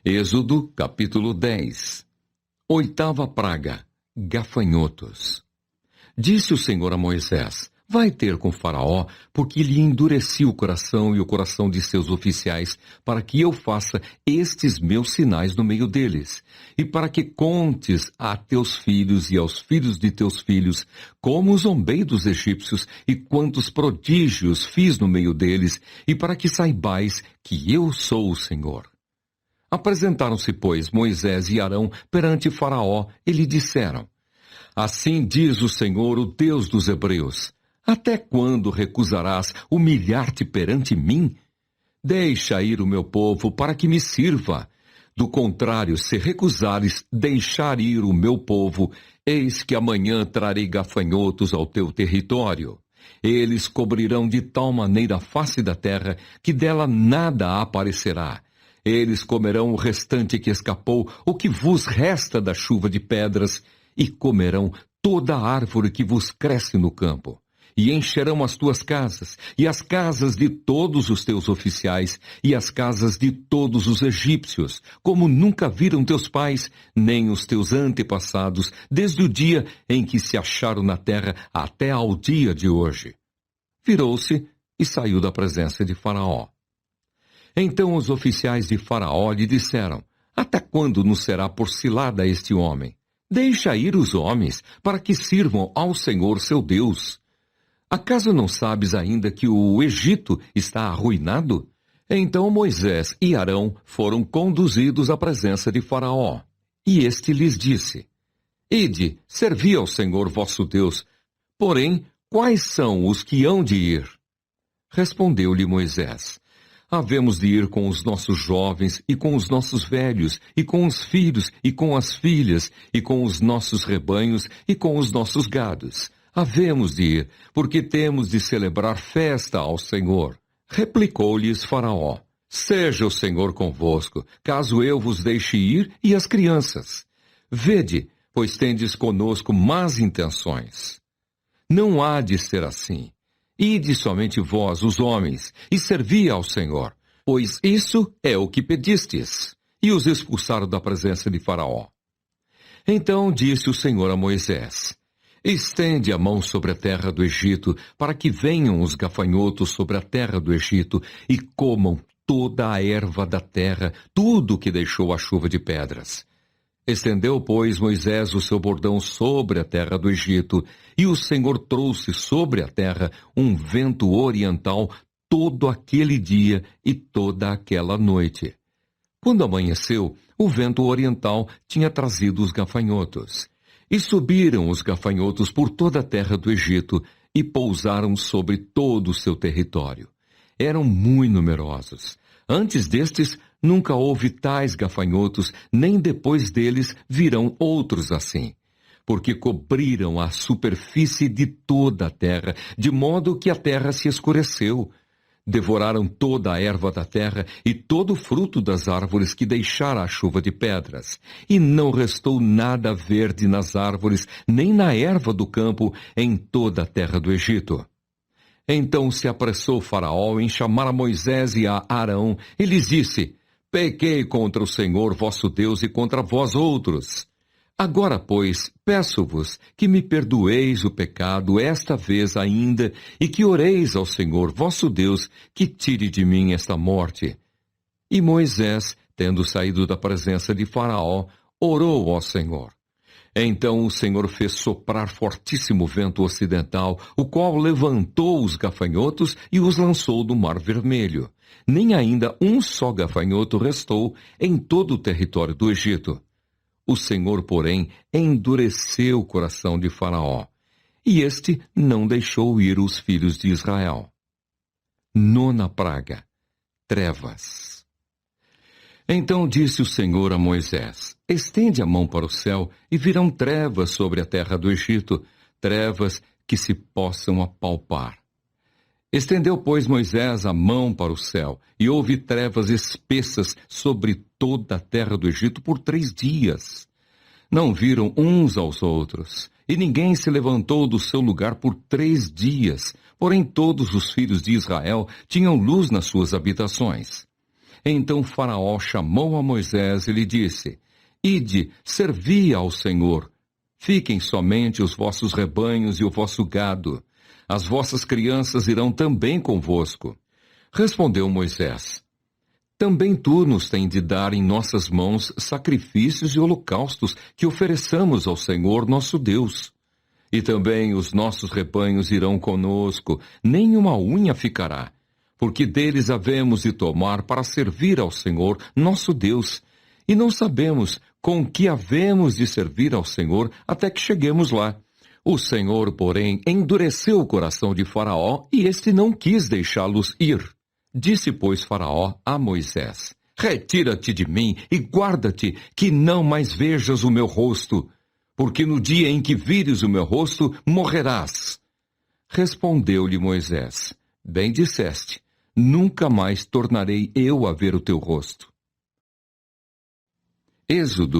Êxodo, capítulo 10. Oitava praga: gafanhotos. Disse o Senhor a Moisés: vai ter com Faraó, porque lhe endureci o coração e o coração de seus oficiais, para que eu faça estes meus sinais no meio deles, e para que contes a teus filhos e aos filhos de teus filhos, como zombei dos egípcios e quantos prodígios fiz no meio deles, e para que saibais que eu sou o Senhor. Apresentaram-se, pois, Moisés e Arão perante Faraó e lhe disseram: assim diz o Senhor, o Deus dos Hebreus: até quando recusarás humilhar-te perante mim? Deixa ir o meu povo para que me sirva. Do contrário, se recusares deixar ir o meu povo, eis que amanhã trarei gafanhotos ao teu território. Eles cobrirão de tal maneira a face da terra que dela nada aparecerá. Eles comerão o restante que escapou, o que vos resta da chuva de pedras, e comerão toda a árvore que vos cresce no campo. E encherão as tuas casas, e as casas de todos os teus oficiais, e as casas de todos os egípcios, como nunca viram teus pais, nem os teus antepassados, desde o dia em que se acharam na terra até ao dia de hoje. Virou-se e saiu da presença de Faraó. Então os oficiais de Faraó lhe disseram: até quando nos será por cilada este homem? Deixa ir os homens, para que sirvam ao Senhor seu Deus. Acaso não sabes ainda que o Egito está arruinado? Então Moisés e Arão foram conduzidos à presença de Faraó. E este lhes disse: ide, servi ao Senhor vosso Deus. Porém, quais são os que hão de ir? Respondeu-lhe Moisés: havemos de ir com os nossos jovens, e com os nossos velhos, e com os filhos, e com as filhas, e com os nossos rebanhos, e com os nossos gados. Havemos de ir, porque temos de celebrar festa ao Senhor. Replicou-lhes Faraó: seja o Senhor convosco, caso eu vos deixe ir, e as crianças. Vede, pois tendes conosco más intenções. Não há de ser assim. Ide somente vós, os homens, e servi ao Senhor, pois isso é o que pedistes. E os expulsaram da presença de Faraó. Então disse o Senhor a Moisés: estende a mão sobre a terra do Egito, para que venham os gafanhotos sobre a terra do Egito e comam toda a erva da terra, tudo o que deixou a chuva de pedras. Estendeu, pois, Moisés o seu bordão sobre a terra do Egito, e o Senhor trouxe sobre a terra um vento oriental todo aquele dia e toda aquela noite. Quando amanheceu, o vento oriental tinha trazido os gafanhotos. E subiram os gafanhotos por toda a terra do Egito e pousaram sobre todo o seu território. Eram muito numerosos. Antes destes, nunca houve tais gafanhotos, nem depois deles virão outros assim. Porque cobriram a superfície de toda a terra, de modo que a terra se escureceu. Devoraram toda a erva da terra e todo o fruto das árvores que deixara a chuva de pedras. E não restou nada verde nas árvores, nem na erva do campo, em toda a terra do Egito. Então se apressou Faraó em chamar a Moisés e a Arão, e lhes disse: pequei contra o Senhor vosso Deus e contra vós outros. Agora, pois, peço-vos que me perdoeis o pecado esta vez ainda, e que oreis ao Senhor vosso Deus, que tire de mim esta morte. E Moisés, tendo saído da presença de Faraó, orou ao Senhor. Então o Senhor fez soprar fortíssimo vento ocidental, o qual levantou os gafanhotos e os lançou do Mar Vermelho. Nem ainda um só gafanhoto restou em todo o território do Egito. O Senhor, porém, endureceu o coração de Faraó, e este não deixou ir os filhos de Israel. Nona praga: trevas. Então disse o Senhor a Moisés: estende a mão para o céu, e virão trevas sobre a terra do Egito, trevas que se possam apalpar. Estendeu, pois, Moisés a mão para o céu, e houve trevas espessas sobre toda a terra do Egito por 3 dias. Não viram uns aos outros, e ninguém se levantou do seu lugar por 3 dias, porém todos os filhos de Israel tinham luz nas suas habitações. Então Faraó chamou a Moisés e lhe disse: Ide, servi ao Senhor. Fiquem somente os vossos rebanhos e o vosso gado. As vossas crianças irão também convosco. Respondeu Moisés: Também tu nos tens de dar em nossas mãos sacrifícios e holocaustos que ofereçamos ao Senhor nosso Deus. E também os nossos rebanhos irão conosco, nem uma unha ficará, porque deles havemos de tomar para servir ao Senhor nosso Deus, e não sabemos com que havemos de servir ao Senhor até que cheguemos lá. O Senhor, porém, endureceu o coração de Faraó, e este não quis deixá-los ir. Disse, pois, Faraó a Moisés: Retira-te de mim e guarda-te, que não mais vejas o meu rosto, porque no dia em que vires o meu rosto, morrerás. Respondeu-lhe Moisés: Bem disseste, nunca mais tornarei eu a ver o teu rosto. Êxodo